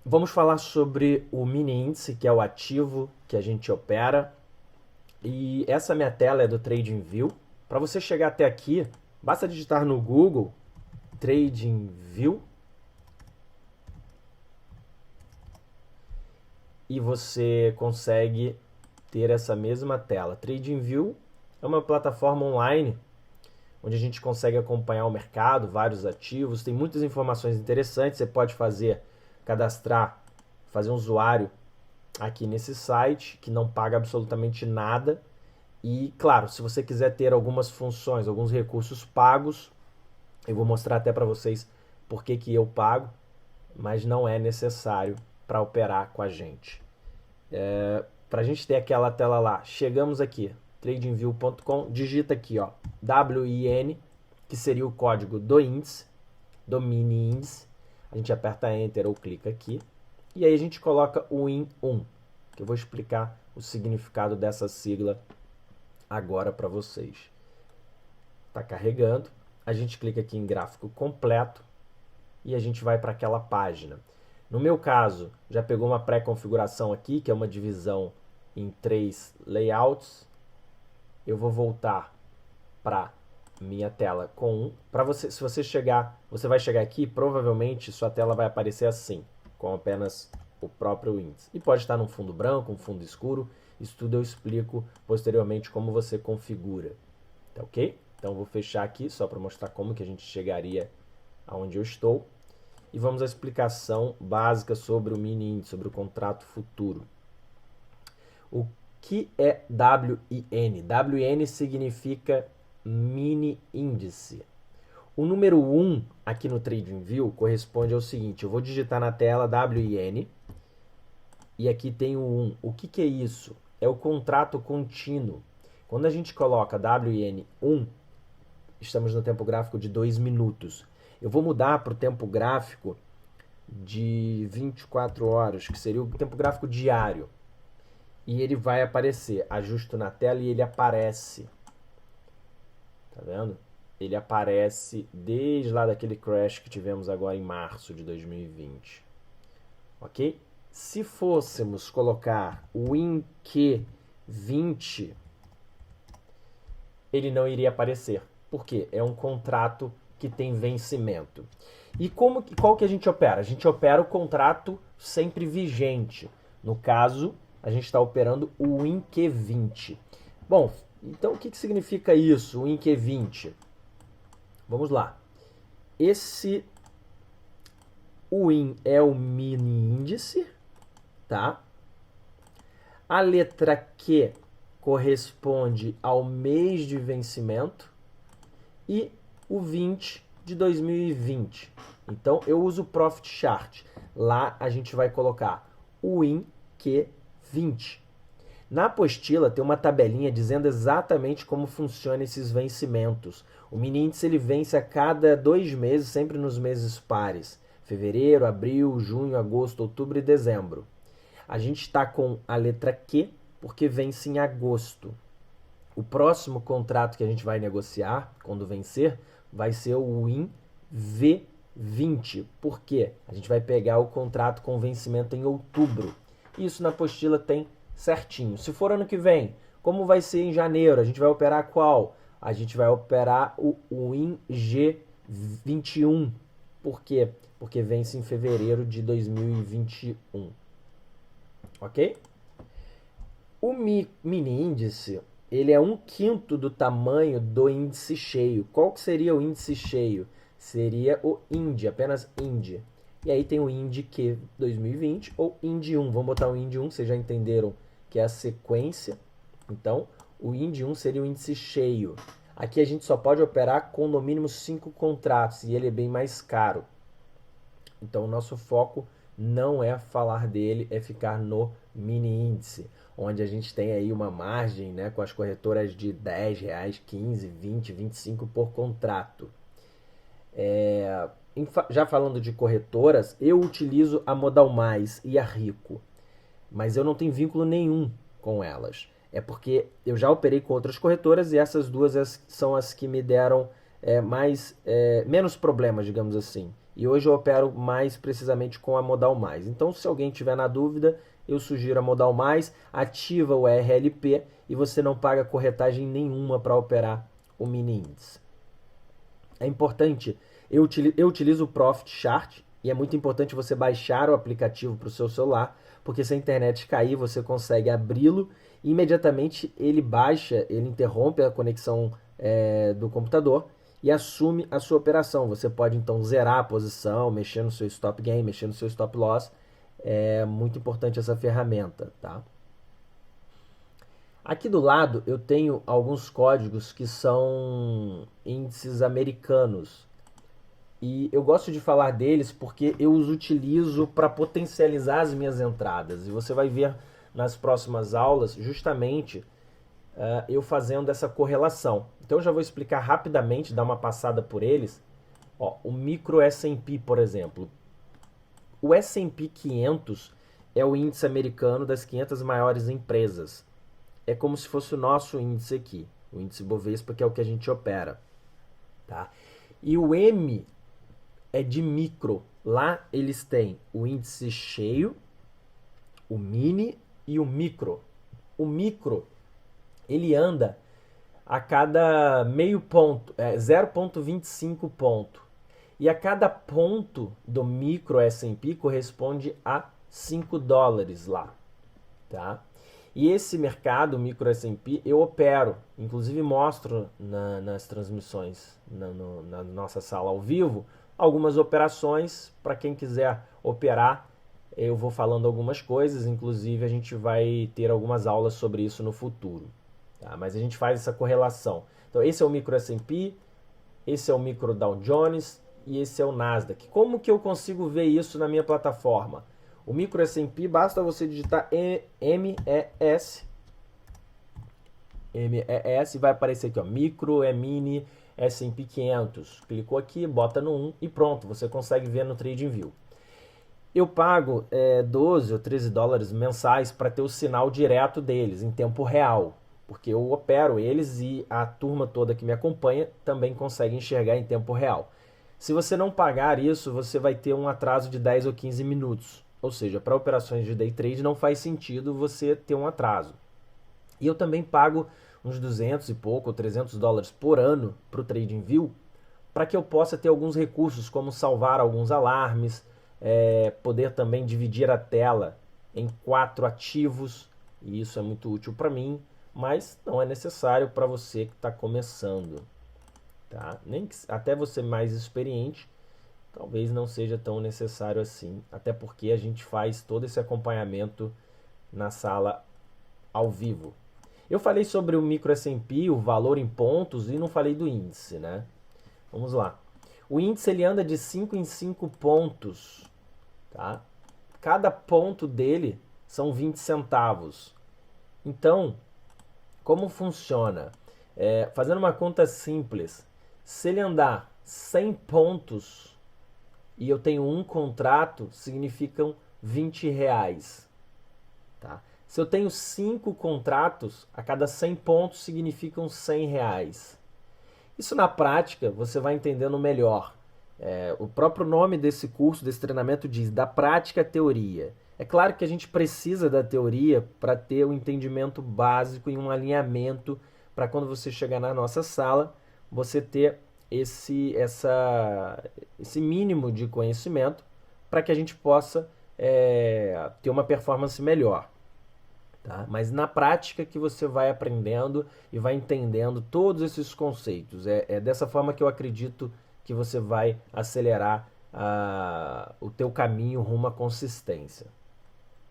Vamos falar sobre o mini índice, que é o ativo que a gente opera. E essa minha tela é do TradingView. Para você chegar até aqui, basta digitar no Google TradingView e você consegue ter essa mesma tela. TradingView é uma plataforma online onde a gente consegue acompanhar o mercado, vários ativos, tem muitas informações interessantes. Você pode cadastrar, fazer um usuário aqui nesse site que não paga absolutamente nada. E claro, se você quiser ter algumas funções, alguns recursos pagos, eu vou mostrar até para vocês por que eu pago, mas não é necessário para operar com a gente. Para a gente ter aquela tela lá, chegamos aqui, tradingview.com, digita aqui, ó, WIN, que seria o código do índice, do mini índice. A gente aperta Enter ou clica aqui. E aí a gente coloca o WIN1, que eu vou explicar o significado dessa sigla agora para vocês. Está carregando. A gente clica aqui em gráfico completo e a gente vai para aquela página. No meu caso, já pegou uma pré-configuração aqui, que é uma divisão em 3 layouts. Eu vou voltar para minha tela com 1. Para você, se você vai chegar aqui, provavelmente sua tela vai aparecer assim, com apenas o próprio índice. E pode estar num fundo branco, um fundo escuro. Isso tudo eu explico posteriormente como você configura. Tá ok? Então vou fechar aqui só para mostrar como que a gente chegaria aonde eu estou. E vamos à explicação básica sobre o mini índice, sobre o contrato futuro. O que é WIN? WIN significa mini índice. O número 1 aqui no TradingView corresponde ao seguinte: eu vou digitar na tela WIN e aqui tem o 1. O que é isso? É o contrato contínuo. Quando a gente coloca WIN1, estamos no tempo gráfico de 2 minutos. Eu vou mudar para o tempo gráfico de 24 horas, que seria o tempo gráfico diário. E ele vai aparecer. Ajusto na tela e ele aparece. Tá vendo? Ele aparece desde lá daquele crash que tivemos agora em março de 2020. Ok? Se fôssemos colocar o INQ20, ele não iria aparecer. Por quê? É um contrato que tem vencimento. E qual que a gente opera? A gente opera o contrato sempre vigente. No caso, a gente está operando o INQ20. Bom, então o que significa isso, o INQ20? Vamos lá. O IN é o mini índice, tá? A letra Q corresponde ao mês de vencimento e o 20 de 2020. Então eu uso o Profit Chart. Lá a gente vai colocar o IN Q20. Na apostila tem uma tabelinha dizendo exatamente como funcionam esses vencimentos. O mini índice ele vence a cada 2 meses, sempre nos meses pares. Fevereiro, abril, junho, agosto, outubro e dezembro. A gente está com a letra Q porque vence em agosto. O próximo contrato que a gente vai negociar, quando vencer, vai ser o IN V20. Por quê? A gente vai pegar o contrato com vencimento em outubro. Isso na apostila tem certinho. Se for ano que vem, como vai ser em janeiro? A gente vai operar qual? A gente vai operar o IN G21. Por quê? Porque vence em fevereiro de 2021. Ok? O mini índice, ele é 1/5 do tamanho do índice cheio. Qual que seria o índice cheio? Seria o IND, apenas IND. E aí tem o IND Q 2020 ou IND 1. Vamos botar o IND 1, vocês já entenderam que é a sequência. Então, o IND 1 seria o índice cheio. Aqui a gente só pode operar com no mínimo 5 contratos e ele é bem mais caro. Então, o nosso foco não é falar dele, é ficar no mini índice, onde a gente tem aí uma margem, né, com as corretoras de R$10, 15, 20, 25 por contrato. Já falando de corretoras, eu utilizo a Modal Mais e a Rico, mas eu não tenho vínculo nenhum com elas. É porque eu já operei com outras corretoras e essas duas são as que me deram menos problemas, digamos assim. e hoje eu opero mais precisamente com a Modal Mais. Então, se alguém tiver na dúvida, eu sugiro a Modal Mais, ativa o RLP e você não paga corretagem nenhuma para operar o mini índice. É importante, eu utilizo o Profit Chart e é muito importante você baixar o aplicativo para o seu celular, porque se a internet cair, você consegue abri-lo e imediatamente ele baixa, ele interrompe a conexão do computador e assume a sua operação. Você pode então zerar a posição, mexer no seu stop gain, mexer no seu stop loss. É muito importante essa ferramenta, tá? Aqui do lado eu tenho alguns códigos que são índices americanos. E eu gosto de falar deles porque eu os utilizo para potencializar as minhas entradas. E você vai ver nas próximas aulas justamente eu fazendo essa correlação. Então eu já vou explicar rapidamente, dar uma passada por eles. Ó, o micro S&P, por exemplo. O S&P 500 é o índice americano das 500 maiores empresas. É como se fosse o nosso índice aqui, o índice Bovespa, que é o que a gente opera. Tá? E o M é de micro. Lá eles têm o índice cheio, o mini e o micro. O micro, ele anda a cada meio ponto, 0,25 ponto. E a cada ponto do micro S&P corresponde a 5 dólares lá. Tá? E esse mercado, o micro S&P, eu opero, inclusive mostro nas transmissões, na nossa sala ao vivo, algumas operações para quem quiser operar. Eu vou falando algumas coisas, inclusive a gente vai ter algumas aulas sobre isso no futuro. Tá? Mas a gente faz essa correlação. Então esse é o micro S&P, esse é o micro Dow Jones e esse é o Nasdaq. Como que eu consigo ver isso na minha plataforma? O micro S&P, basta você digitar MES e vai aparecer aqui, ó, micro, mini, S&P 500. Clicou aqui, bota no 1 e pronto, você consegue ver no TradingView. Eu pago 12 ou 13 dólares mensais para ter o sinal direto deles, em tempo real, porque eu opero eles e a turma toda que me acompanha também consegue enxergar em tempo real. Se você não pagar isso, você vai ter um atraso de 10 ou 15 minutos. Ou seja, para operações de day trade não faz sentido você ter um atraso. E eu também pago uns 200 e pouco ou 300 dólares por ano para o TradingView, para que eu possa ter alguns recursos, como salvar alguns alarmes, poder também dividir a tela em 4 ativos, e isso é muito útil para mim, mas não é necessário para você que está começando. Tá? Nem que, até você mais experiente, talvez não seja tão necessário assim, até porque a gente faz todo esse acompanhamento na sala ao vivo. Eu falei sobre o micro S&P, o valor em pontos, e não falei do índice, né? Vamos lá. O índice ele anda de 5 em 5 pontos, tá? Cada ponto dele são 20 centavos. Então, como funciona? Fazendo uma conta simples, se ele andar 100 pontos e eu tenho um contrato, significam 20 reais. Tá? Se eu tenho 5 contratos, a cada 100 pontos significam 100 reais. Isso na prática você vai entendendo melhor. O próprio nome desse curso, desse treinamento diz da prática à teoria. É claro que a gente precisa da teoria para ter um entendimento básico e um alinhamento para quando você chegar na nossa sala, você ter esse mínimo de conhecimento para que a gente possa ter uma performance melhor. Tá? Mas na prática que você vai aprendendo e vai entendendo todos esses conceitos. É dessa forma que eu acredito que você vai acelerar o teu caminho rumo à consistência.